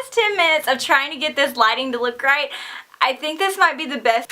last 10 minutes of trying to get this lighting to look right, I think this might be the best.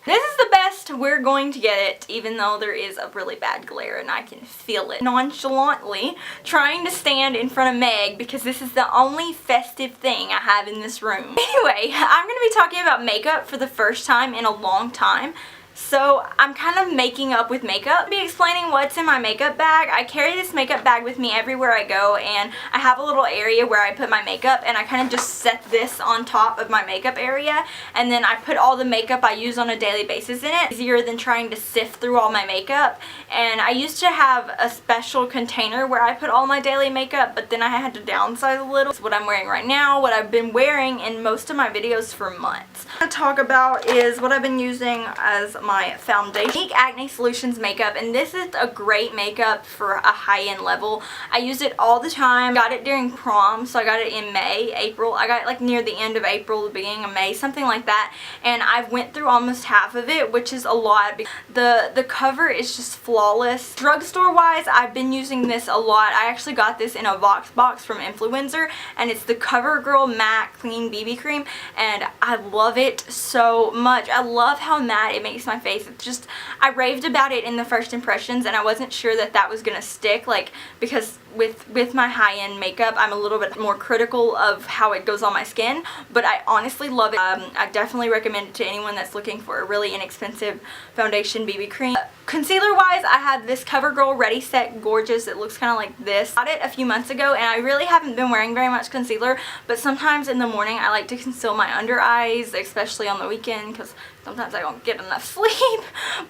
This is the best we're going to get it, even though there is a really bad glare and I can feel it. Nonchalantly trying to stand in front of Meg because this is the only festive thing I have in this room. Anyway, I'm going to be talking about makeup for the first time in a long time. So I'm kind of making up with makeup. I'll be explaining what's in my makeup bag. I carry this makeup bag with me everywhere I go, and I have a little area where I put my makeup, and I kind of just set this on top of my makeup area, and then I put all the makeup I use on a daily basis in it. Easier than trying to sift through all my makeup. And I used to have a special container where I put all my daily makeup, but then I had to downsize a little. It's what I'm wearing right now, what I've been wearing in most of my videos for months. What I'm going to talk about is what I've been using as my foundation. Unique Acne Solutions makeup, and this is a great makeup for a high-end level. I use it all the time. Got it during prom, so I got it in May, April. I got it like near the end of April, the beginning of May, something like that, and I've went through almost half of it, which is a lot. The cover is just flawless. Drugstore wise, I've been using this a lot. I actually got this in a Vox box from Influencer, and it's the CoverGirl Matte Clean BB Cream, and I love it so much. I love how matte it makes my face. It's just, I raved about it in the first impressions, and I wasn't sure that that was gonna stick, like, because with my high-end makeup, I'm a little bit more critical of how it goes on my skin, but I honestly love it. I definitely recommend it to anyone that's looking for a really inexpensive foundation BB cream. Concealer wise, I have this CoverGirl Ready Set Gorgeous. It looks kind of like this. I got it a few months ago, and I really haven't been wearing very much concealer, but sometimes in the morning I like to conceal my under eyes, especially on the weekend, because sometimes I don't get enough sleep.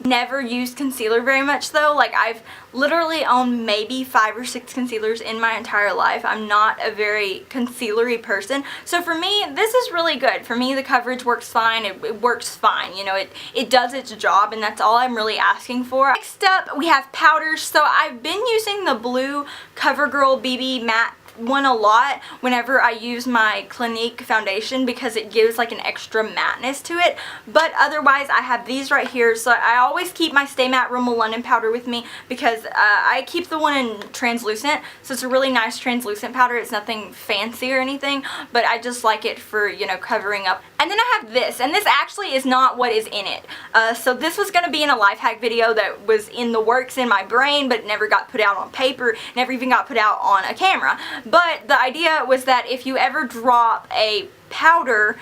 Never used concealer very much though. Like, I've literally owned maybe 5 or 6 concealers in my entire life. I'm not a very concealery person. So for me, this is really good. For me, the coverage works fine. It works fine. You know, it does its job, and that's all I'm really asking for. Next up, we have powders. So I've been using the blue CoverGirl BB Matte one a lot whenever I use my Clinique foundation because it gives like an extra matteness to it, but otherwise I have these right here. So I always keep my Stay Matte Rimmel London powder with me because I keep the one in translucent, so it's a really nice translucent powder. It's nothing fancy or anything, but I just like it for, you know, covering up. And then I have this, and this actually is not what is in it. So this was going to be in a life hack video that was in the works in my brain, but never got put out on paper, never even got put out on a camera. But the idea was that if you ever drop a powder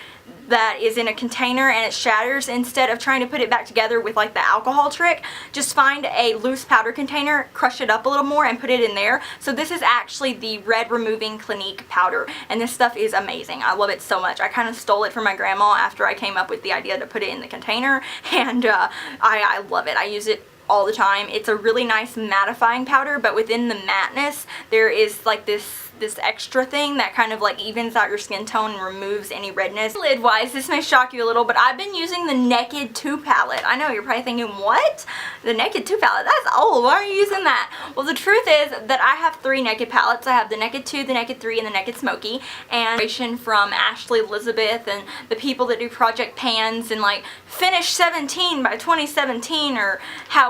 that is in a container and it shatters, instead of trying to put it back together with like the alcohol trick, just find a loose powder container, crush it up a little more, and put it in there. So this is actually the red removing Clinique powder, and this stuff is amazing. I love it so much. I kind of stole it from my grandma after I came up with the idea to put it in the container, and I love it. I use it all the time. It's a really nice mattifying powder, but within the matteness there is like this extra thing that kind of like evens out your skin tone and removes any redness. Lid wise, this may shock you a little, but I've been using the Naked 2 palette. I know you're probably thinking, what? The Naked 2 palette? That's old. Why are you using that? Well, the truth is that I have 3 Naked palettes. I have the Naked 2, the Naked 3, and the Naked Smoky. And from Ashley Elizabeth and the people that do Project Pans and like finish 17 by 2017 or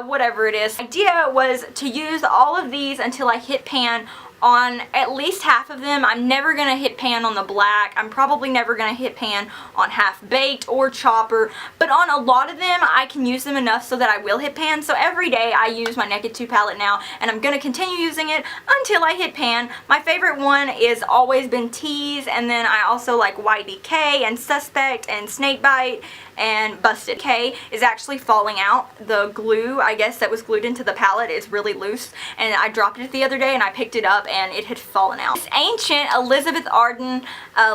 whatever it is. The idea was to use all of these until I hit pan on at least half of them. I'm never going to hit pan on the black. I'm probably never going to hit pan on Half Baked or Chopper, but on a lot of them I can use them enough so that I will hit pan. So every day I use my Naked 2 palette now, and I'm going to continue using it until I hit pan. My favorite one is always been Tease, and then I also like YDK and Suspect and Snakebite and Busted. K is actually falling out. The glue, I guess, that was glued into the palette is really loose, and I dropped it the other day and I picked it up and it had fallen out. This ancient Elizabeth Arden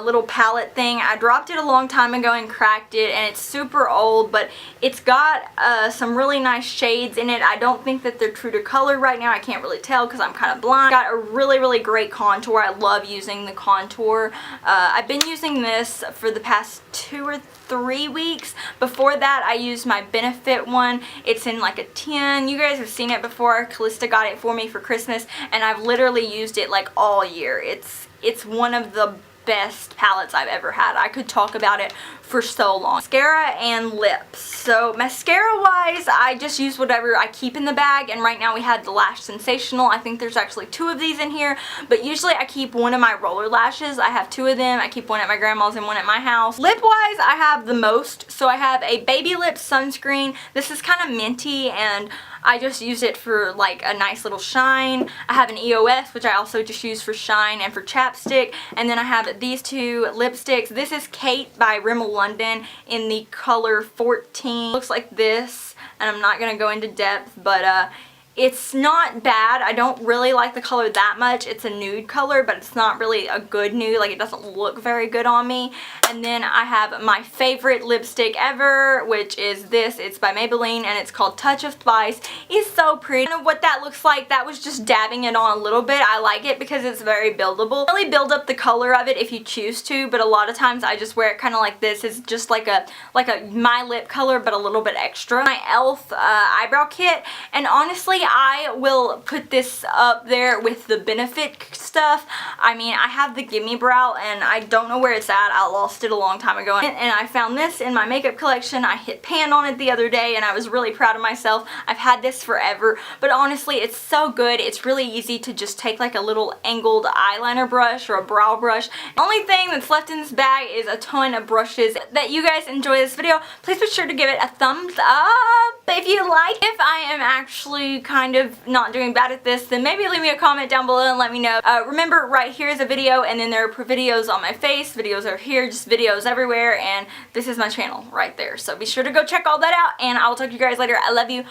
little palette thing, I dropped it a long time ago and cracked it, and it's super old, but it's got some really nice shades in it. I don't think that they're true to color right now. I can't really tell because I'm kind of blind. Got a really great contour. I love using the contour. I've been using this for the past 2 or 3 weeks. Before that, I used my Benefit one. It's in like a tin. You guys have seen it before. Callista got it for me for Christmas, and I've literally used it like all year. It's one of the best palettes I've ever had. I could talk about it for so long. Mascara and lips. So mascara wise, I just use whatever I keep in the bag, and right now we had the Lash Sensational. I think there's actually 2 of these in here, but usually I keep one of my roller lashes. I have 2 of them. I keep one at my grandma's and one at my house. Lip wise, I have the most. So I have a Baby Lips sunscreen. This is kind of minty, and I just use it for like a nice little shine. I have an EOS, which I also just use for shine and for chapstick. And then I have these 2 lipsticks. This is Kate by Rimmel London in the color 14. Looks like this, and I'm not going to go into depth, but it's not bad. I don't really like the color that much. It's a nude color, but it's not really a good nude. Like, it doesn't look very good on me. And then I have my favorite lipstick ever, which is this. It's by Maybelline, and it's called Touch of Spice. It's so pretty. Kind of what that looks like, that was just dabbing it on a little bit. I like it because it's very buildable. Really build up the color of it if you choose to, but a lot of times I just wear it kind of like this. It's just like a my lip color, but a little bit extra. My e.l.f. Eyebrow kit, and honestly, I will put this up there with the Benefit stuff. I mean, I have the Gimme Brow, and I don't know where it's at. I lost it a long time ago, and I found this in my makeup collection. I hit pan on it the other day, and I was really proud of myself. I've had this forever, but honestly, it's so good. It's really easy to just take like a little angled eyeliner brush or a brow brush. The only thing that's left in this bag is a ton of brushes. That you guys enjoy this video, please be sure to give it a thumbs up if you like. If I am actually kind of not doing bad at this, then maybe leave me a comment down below and let me know. Remember, right here is a video, and then there are videos on my face, videos are here, just videos everywhere, and this is my channel right there. So be sure to go check all that out, and I will talk to you guys later. I love you.